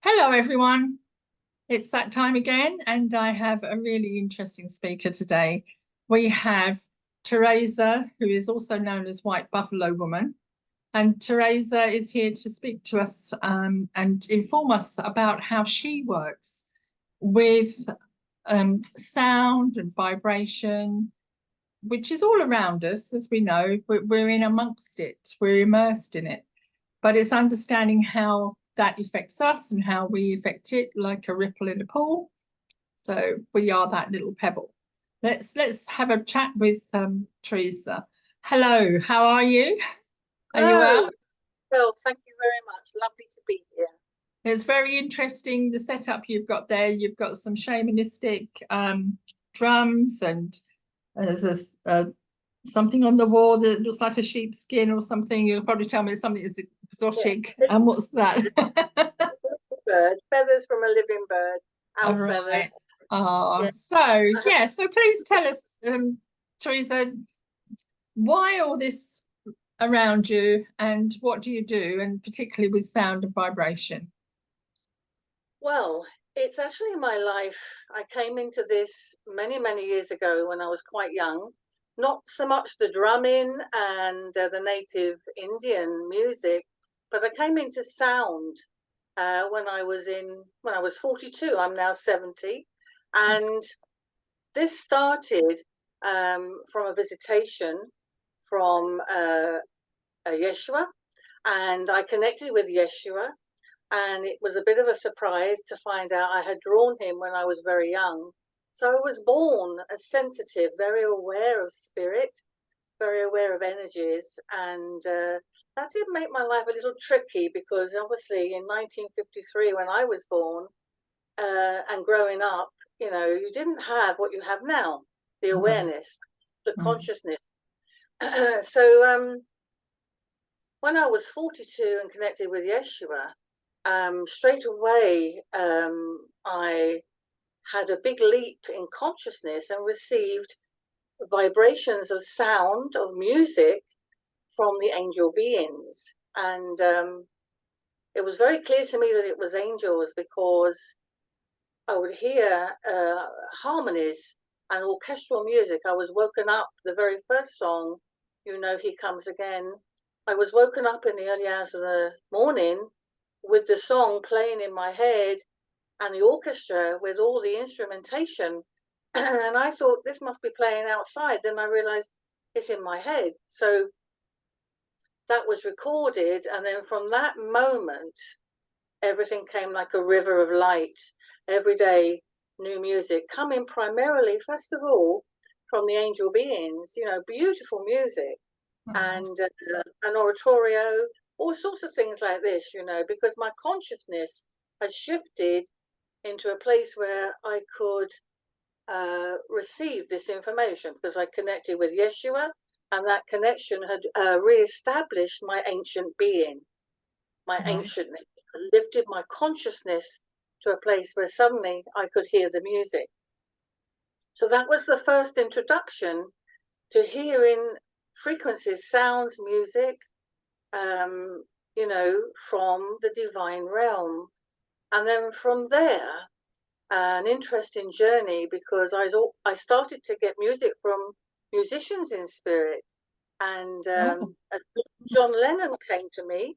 Hello, everyone. It's that time again, and I have a really interesting speaker today. We have Theresa, who is also known as White Buffalo Woman. And Theresa is here to speak to us and inform us about how she works with sound and vibration, which is all around us, as we know. We're in amongst it, we're immersed in it, but it's understanding how that affects us and how we affect it, like a ripple in a pool. So we are that little pebble. Let's have a chat with Theresa. Hello, how are you? Are you Hello. well? Well, thank you very much. Lovely to be here. It's very interesting the setup you've got there. You've got some shamanistic drums, and there's something on the wall that looks like a sheepskin or something. You'll probably tell me it's something that's Yeah, exotic. it's And what's that? a living bird, feathers from a living bird, All owl right. feathers. Oh, Yeah, so I have, yeah, so please tell us, Theresa, why all this around you and what do you do, and particularly with sound and vibration? well, it's actually my life. I came into this many, many years ago when I was quite young. Not so much the drumming and the native Indian music, but I came into sound when I was 42. I'm now 70, and this started from a visitation from a Yeshua, and I connected with Yeshua, and it was a bit of a surprise to find out I had drawn him when I was very young. So I was born as sensitive, very aware of spirit, very aware of energies, and that did make my life a little tricky because obviously in 1953, when I was born and growing up, you didn't have what you have now, the Mm, awareness, the mm, consciousness. So when I was 42 and connected with Yeshua, straight away I had a big leap in consciousness and received vibrations of sound, of music from the angel beings. And it was very clear to me that it was angels because I would hear harmonies and orchestral music. I was woken up, the very first song, He Comes Again. I was woken up in the early hours of the morning with the song playing in my head and the orchestra with all the instrumentation. And I thought this must be playing outside. Then I realized it's in my head. So that was recorded. And then from that moment, everything came like a river of light. Every day, new music coming primarily, first of all, from the angel beings, beautiful music mm, and an oratorio, all sorts of things like this, because my consciousness had shifted into a place where I could receive this information because I connected with Yeshua, and that connection had re-established my ancient being, my right. ancientness, lifted my consciousness to a place where suddenly I could hear the music. So that was the first introduction to hearing frequencies, sounds, music, from the divine realm. And then from there, an interesting journey because I started to get music from musicians in spirit. And Oh, John Lennon came to me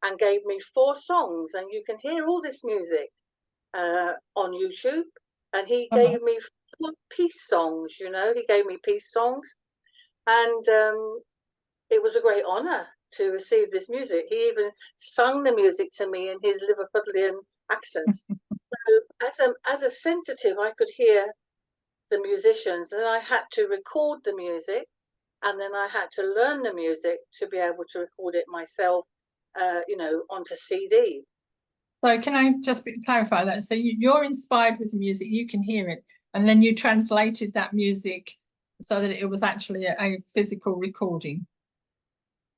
and gave me 4 songs, and you can hear all this music on YouTube. And he uh-huh. gave me 4 peace songs. He gave me peace songs, and it was a great honor to receive this music. He even sung the music to me in his Liverpudlian accent. So as a sensitive, I could hear the musicians, and I had to record the music, and then I had to learn the music to be able to record it myself, onto CD. So can I just clarify that? So you're inspired with the music, you can hear it, and then you translated that music so that it was actually a physical recording.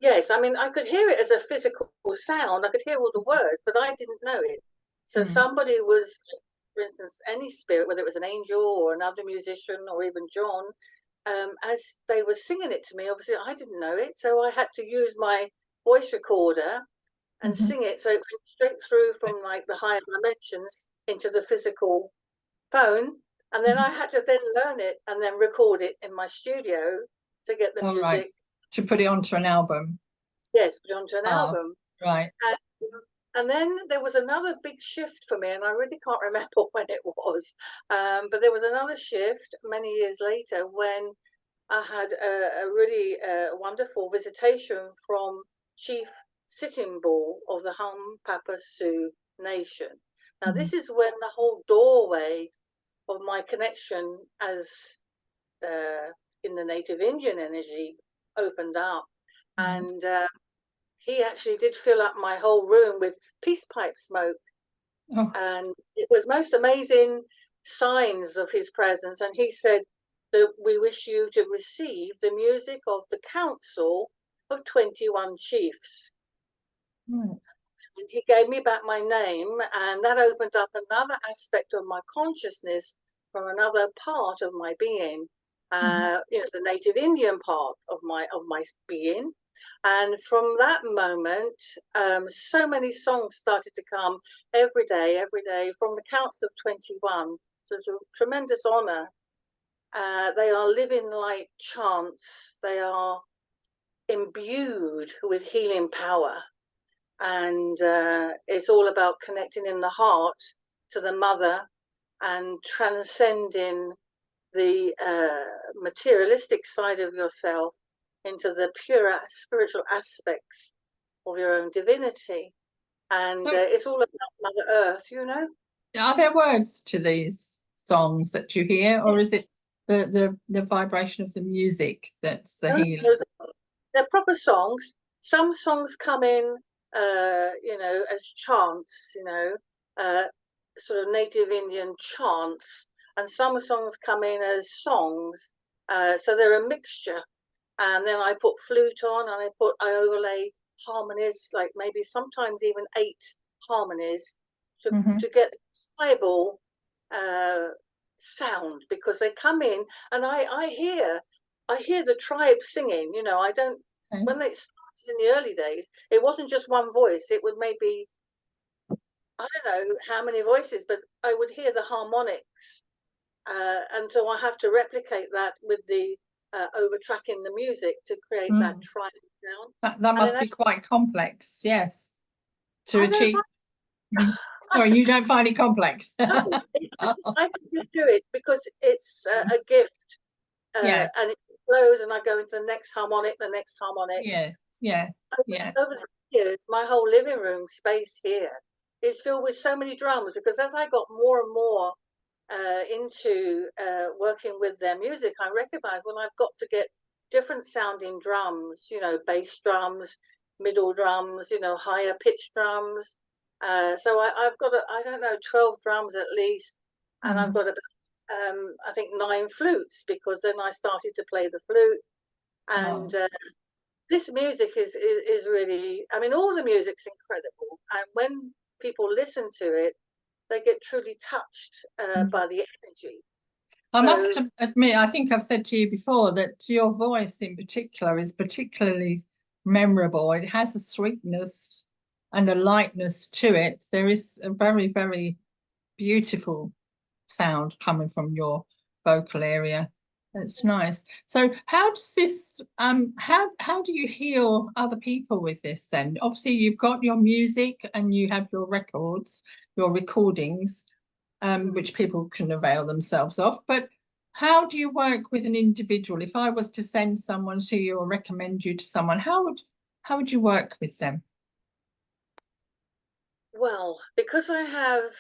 Yes, I mean, I could hear it as a physical sound. I could hear all the words, but I didn't know it. So Mm. somebody was, for instance, any spirit, whether it was an angel or another musician or even John, as they were singing it to me, obviously I didn't know it. So I had to use my voice recorder and sing it, so it went straight through from like the higher dimensions into the physical phone. And then I had to then learn it and then record it in my studio to get the music. Right. To put it onto an album. Yes, put it onto an album. Right. And then there was another big shift for me, and I really can't remember when it was. But there was another shift many years later when I had a really wonderful visitation from Chief Sitting Bull of the Am Whitebuffalo Nation. Now, this is when the whole doorway of my connection as in the native Indian energy opened up. And he actually did fill up my whole room with peace pipe smoke. And it was most amazing signs of his presence. And he said that we wish you to receive the music of the council of 21 chiefs. And he gave me back my name, and that opened up another aspect of my consciousness from another part of my being, you know, the native Indian part of my being. And from that moment, so many songs started to come every day from the council of 21. So it's a tremendous honor. They are living light chants. They are imbued with healing power. And it's all about connecting in the heart to the mother and transcending the materialistic side of yourself into the pure spiritual aspects of your own divinity. And it's all about Mother Earth, you know. Are there words to these songs that you hear, or is it the vibration of the music that's the healing? They're proper songs. Some songs come in, you know, as chants, you know, sort of native Indian chants, and some songs come in as songs. So they're a mixture. And then I put flute on, and I overlay harmonies, like maybe sometimes even 8 harmonies to get tribal sound, because they come in and I hear the tribe singing, you know. I don't, when they started in the early days, it wasn't just one voice. It would maybe, I don't know how many voices, but I would hear the harmonics. And so I have to replicate that with the over-tracking the music to create that tribal sound. That must be quite complex, yes, to achieve. Sorry, you don't find it complex? No, I can just do it because it's a gift. And it flows, and I go into the next harmonic. Over the years, my whole living room space here is filled with so many drums, because as I got more and more into working with their music, I recognized, well, I've got to get different sounding drums, you know, bass drums, middle drums, you know, higher pitched drums. So I've got, I don't know, 12 drums at least, and I've got about, I think 9 flutes, because then I started to play the flute. And this music is really, I mean, all the music's incredible. And when people listen to it, they get truly touched by the energy. I must admit, I think I've said to you before that your voice in particular is particularly memorable. It has a sweetness and a lightness to it. There is a very, very beautiful sound coming from your vocal area. It's nice. So how does this, how do you heal other people with this then? Obviously, you've got your music and you have your records, your recordings, which people can avail themselves of. But how do you work with an individual? If I was to send someone to you or recommend you to someone, how would you work with them? Well, because I have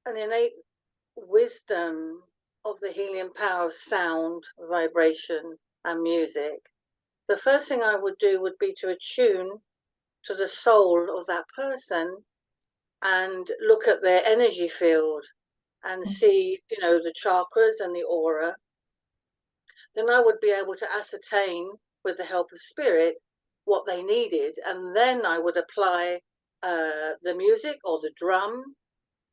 an innate wisdom of the healing power of sound, vibration, and music, the first thing I would do would be to attune to the soul of that person and look at their energy field and see, you know, the chakras and the aura. Then I would be able to ascertain, with the help of spirit, what they needed, and then I would apply the music or the drum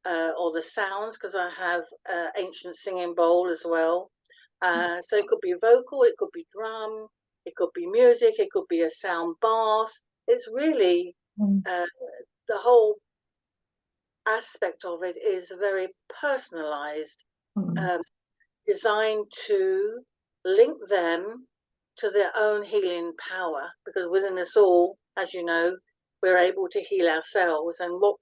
or the sounds, because I have ancient singing bowl as well. So it could be vocal, it could be drum, it could be music, it could be a sound bath, it's really the whole aspect of it is very personalized, designed to link them to their own healing power, because within us all, as you know, we're able to heal ourselves, and what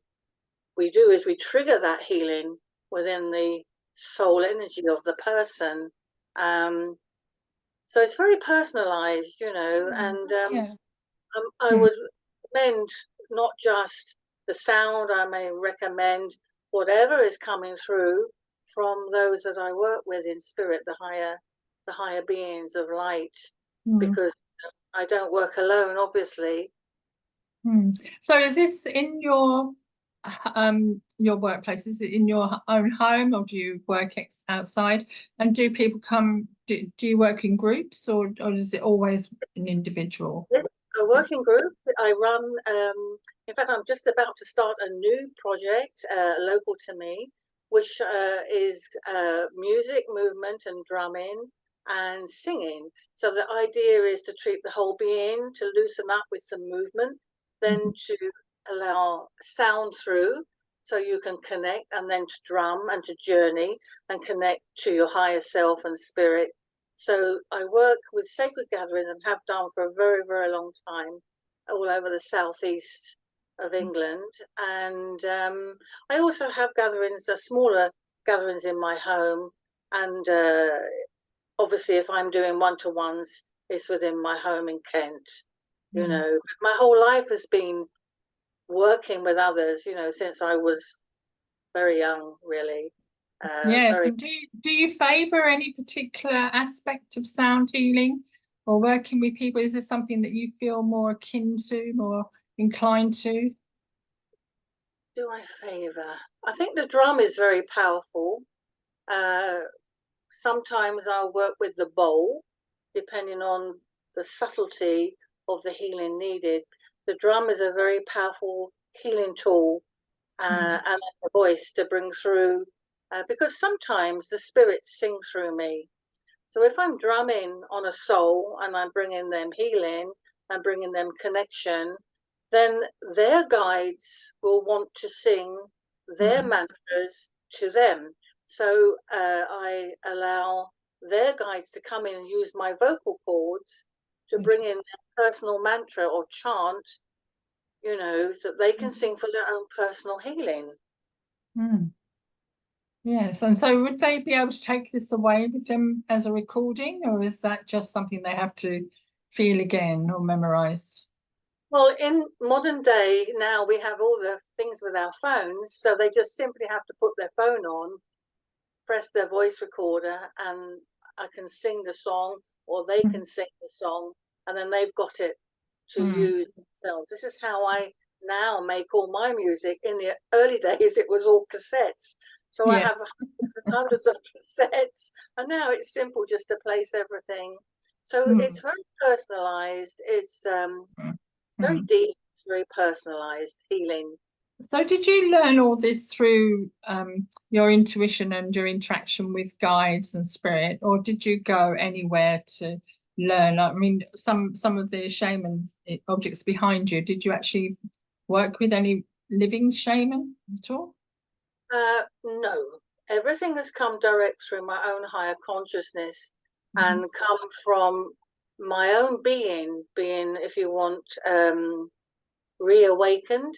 we do is we trigger that healing within the soul energy of the person. So it's very personalized, you know, and I would recommend not just the sound, I may recommend whatever is coming through from those that I work with in spirit, the higher beings of light, because I don't work alone, obviously. So is this in your workplace? Is it in your own home, or do you work outside? And do people come, do you work in groups, or is it always an individual? I work in groups. I run, in fact, I'm just about to start a new project local to me, which is music, movement and drumming and singing. So the idea is to treat the whole being, to loosen up with some movement, then to allow sound through so you can connect, and then to drum and to journey and connect to your higher self and spirit. So I work with sacred gatherings and have done for a very, very long time all over the southeast of England. And I also have gatherings, smaller gatherings in my home. And obviously, if I'm doing one-to-ones, it's within my home in Kent. You know, my whole life has been working with others, you know, since I was very young, really. Yes, and do you favour any particular aspect of sound healing or working with people? Is there something that you feel more akin to, more inclined to? Do I favour? I think the drum is very powerful. Sometimes I'll work with the bowl, depending on the subtlety of the healing needed. The drum is a very powerful healing tool, and the voice to bring through, because sometimes the spirits sing through me. So if I'm drumming on a soul and I'm bringing them healing and bringing them connection, then their guides will want to sing their mantras to them. So I allow their guides to come in and use my vocal cords to bring in their personal mantra or chant, you know, so they can sing for their own personal healing. Yes, and so would they be able to take this away with them as a recording, or is that just something they have to feel again or memorize? Well, in modern day now, we have all the things with our phones, so they just simply have to put their phone on, press their voice recorder, and I can sing the song, or they can sing the song, and then they've got it to use themselves. This is how I now make all my music. In the early days, it was all cassettes. So I have hundreds of cassettes, and now it's simple just to place everything. So it's very personalized. It's very deep, it's very personalized healing. So did you learn all this through your intuition and your interaction with guides and spirit, or did you go anywhere to learn? I mean, some of the shaman objects behind you, did you actually work with any living shaman at all? No, everything has come direct through my own higher consciousness and come from my own being, if you want, reawakened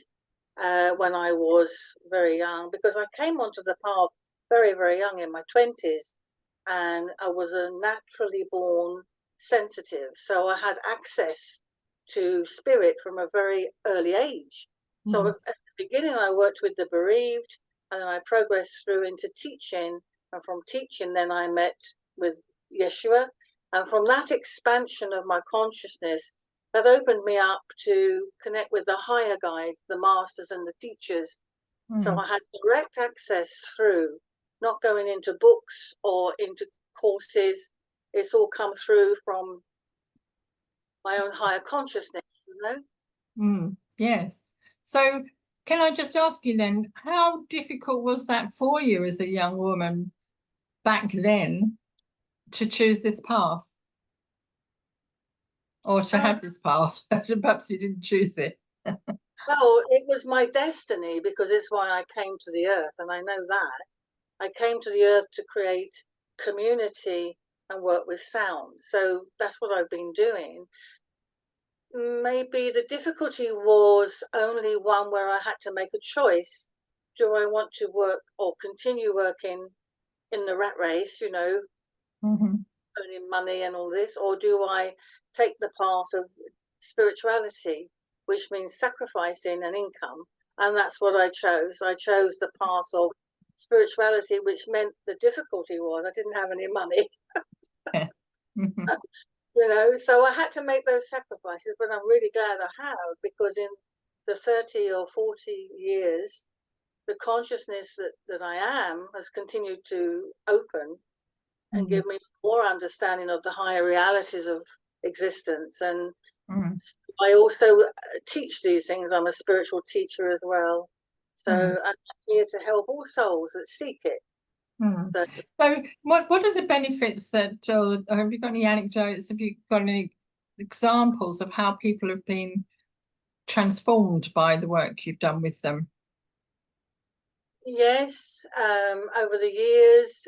when I was very young, because I came onto the path very, very young in my 20s, and I was a naturally born sensitive. So I had access to spirit from a very early age. So at the beginning, I worked with the bereaved, and then I progressed through into teaching. And from teaching, then I met with Yeshua. And from that expansion of my consciousness, that opened me up to connect with the higher guides, the masters and the teachers. So I had direct access through, not going into books or into courses. It's all come through from my own higher consciousness, you know? Yes. So can I just ask you then, how difficult was that for you as a young woman back then to choose this path? or to have this path? Perhaps you didn't choose it. Well, it was my destiny because it's why I came to the earth, and I know that. I came to the earth to create community and work with sound. So that's what I've been doing. Maybe the difficulty was only one where I had to make a choice. Do I want to work or continue working in the rat race, earning money and all this, or do I take the path of spirituality, which means sacrificing an income? And that's what I chose. I chose the path of spirituality, which meant the difficulty was I didn't have any money. So I had to make those sacrifices, but I'm really glad I have, because in the 30 or 40 years, the consciousness that I am has continued to open and give me more understanding of the higher realities of existence. And I also teach these things. I'm a spiritual teacher as well. So I'm here to help all souls that seek it. So what are the benefits that, or have you got any anecdotes? Have you got any examples of how people have been transformed by the work you've done with them? Yes, over the years,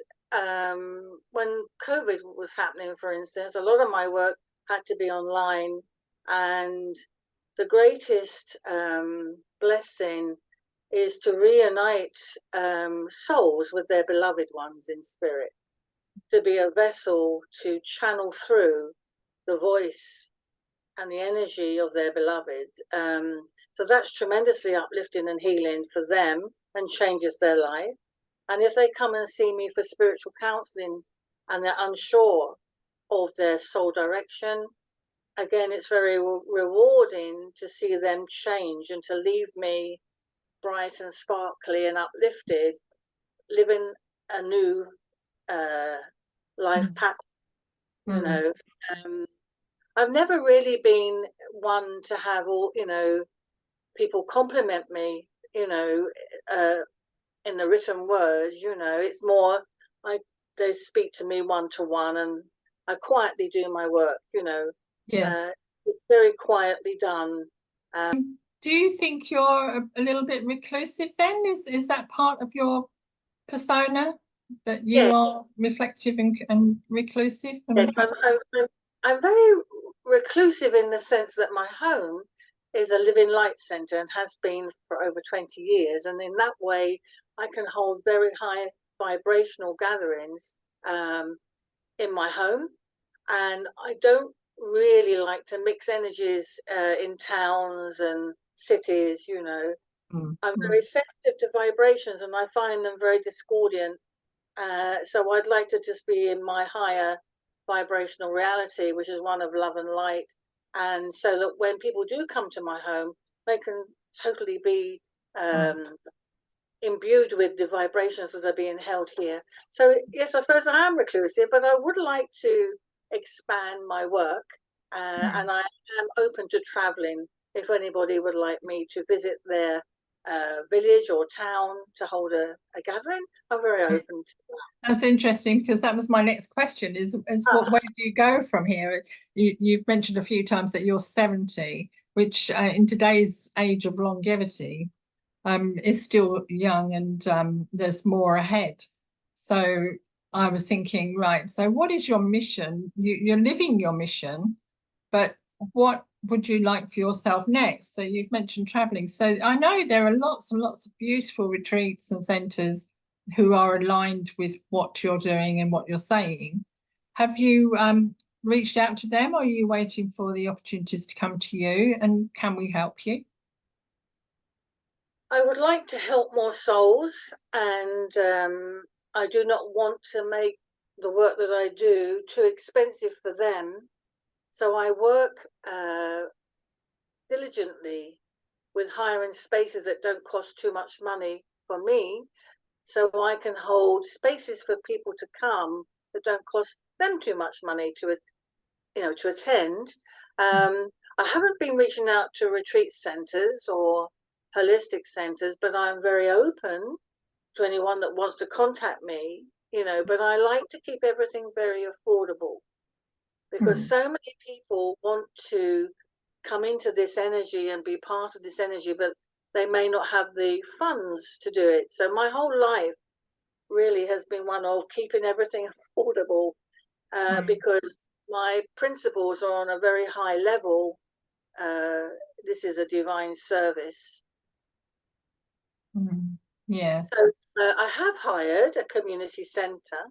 when COVID was happening, for instance, a lot of my work had to be online, and the greatest blessing is to reunite souls with their beloved ones in spirit, to be a vessel to channel through the voice and the energy of their beloved. So that's tremendously uplifting and healing for them and changes their life. And if they come and see me for spiritual counseling and they're unsure of their soul direction, again, it's very rewarding to see them change and to leave me bright and sparkly and uplifted, living a new life pattern. I've never really been one to have all people compliment me in the written word. It's more like they speak to me one-to-one, and I quietly do my work. It's very quietly done. Do you think you're a little bit reclusive then? Is that part of your persona, that you are reflective and reclusive? I'm very reclusive in the sense that my home is a living light center and has been for over 20 years. And in that way, I can hold very high vibrational gatherings in my home. And I don't really like to mix energies in towns and cities. I'm very sensitive to vibrations, and I find them very discordant. So I'd like to just be in my higher vibrational reality, which is one of love and light. And so that when people do come to my home, they can totally be imbued with the vibrations that are being held here. So yes, I suppose I am reclusive, but I would like to expand my work, and I am open to traveling if anybody would like me to visit their village or town to hold a gathering. I'm very open to that. That's interesting, because that was my next question, is where do you go from here? You've mentioned a few times that you're 70, which in today's age of longevity is still young, and there's more ahead. So I was thinking, right, so what is your mission? You're living your mission, but what would you like for yourself next? So you've mentioned traveling. So I know there are lots and lots of beautiful retreats and centres who are aligned with what you're doing and what you're saying. Have you reached out to them, or are you waiting for the opportunities to come to you? And can we help you? I would like to help more souls, and I do not want to make the work that I do too expensive for them. So I work diligently with hiring spaces that don't cost too much money for me, so I can hold spaces for people to come that don't cost them too much money to attend. I haven't been reaching out to retreat centers or holistic centers, but I'm very open to anyone that wants to contact me, but I like to keep everything very affordable. because so many people want to come into this energy and be part of this energy, but they may not have the funds to do it. So my whole life really has been one of keeping everything affordable, because my principles are on a very high level. This is a divine service. Yeah. So I have hired a community centre,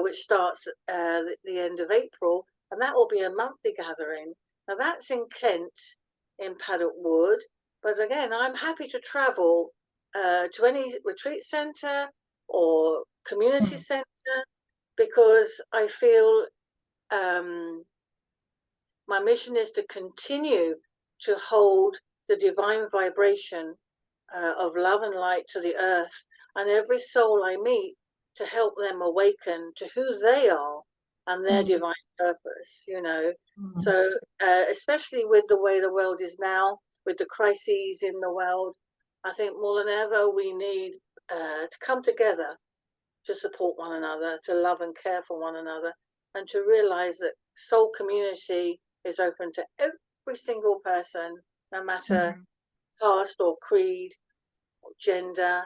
which starts at the end of April, and that will be a monthly gathering. Now that's in Kent, in Paddock Wood. But again, I'm happy to travel to any retreat centre or community centre, because I feel my mission is to continue to hold the divine vibration of love and light to the earth, and every soul I meet, to help them awaken to who they are and their divine purpose, you know. So especially with the way the world is now, with the crises in the world, I think more than ever we need to come together to support one another, to love and care for one another, and to realize that soul community is open to every single person, no matter caste or creed or gender.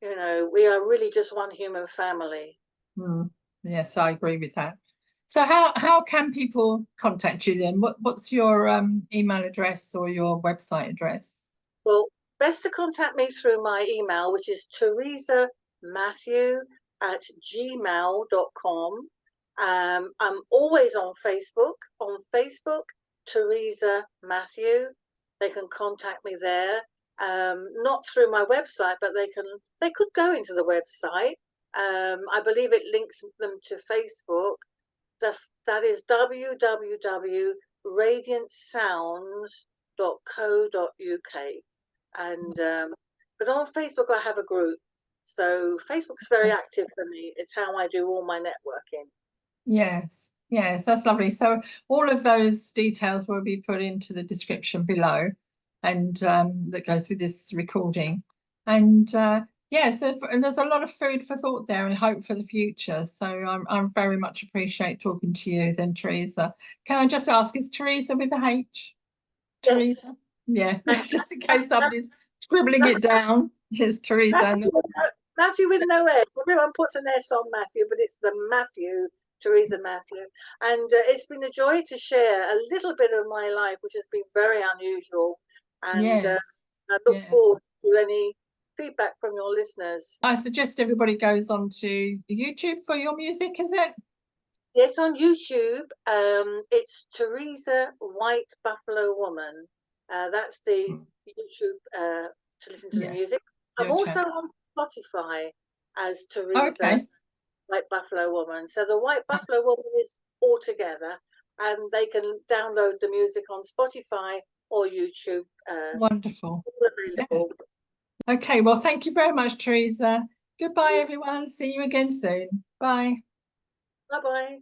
You know, we are really just one human family. Yes, I agree with that. So how can people contact you then? What's your email address or your website address? Well, best to contact me through my email, which is theresamatthew@gmail.com. I'm always on Facebook. On Facebook, Theresa Matthew. They can contact me there. Not through my website, but they could go into the website. I believe it links them to Facebook. That is www.radiantsounds.co.uk. And but on Facebook I have a group, so Facebook's very active for me. It's how I do all my networking. Yes, that's lovely. So all of those details will be put into the description below, and that goes with this recording. And and there's a lot of food for thought there and hope for the future. So I'm very much appreciate talking to you then, Theresa. Can I just ask, is Theresa with a H? Yes. Theresa? Yeah, just in case somebody's scribbling it down. Yes, Theresa. Matthew with no S. Everyone puts an S on Matthew, but it's the Matthew, Theresa Matthew. And it's been a joy to share a little bit of my life, which has been very unusual. And I look forward to any feedback from your listeners. I suggest everybody goes on to YouTube for your music, is it? Yes, on YouTube. It's Theresa Whitebuffalowoman. That's the YouTube to listen to the music. I'm also on Spotify as Theresa Whitebuffalowoman. So the Whitebuffalowoman is all together, and they can download the music on Spotify or YouTube. Wonderful. Available. Okay, well, thank you very much, Theresa. Goodbye, everyone. See you again soon. Bye. Bye-bye.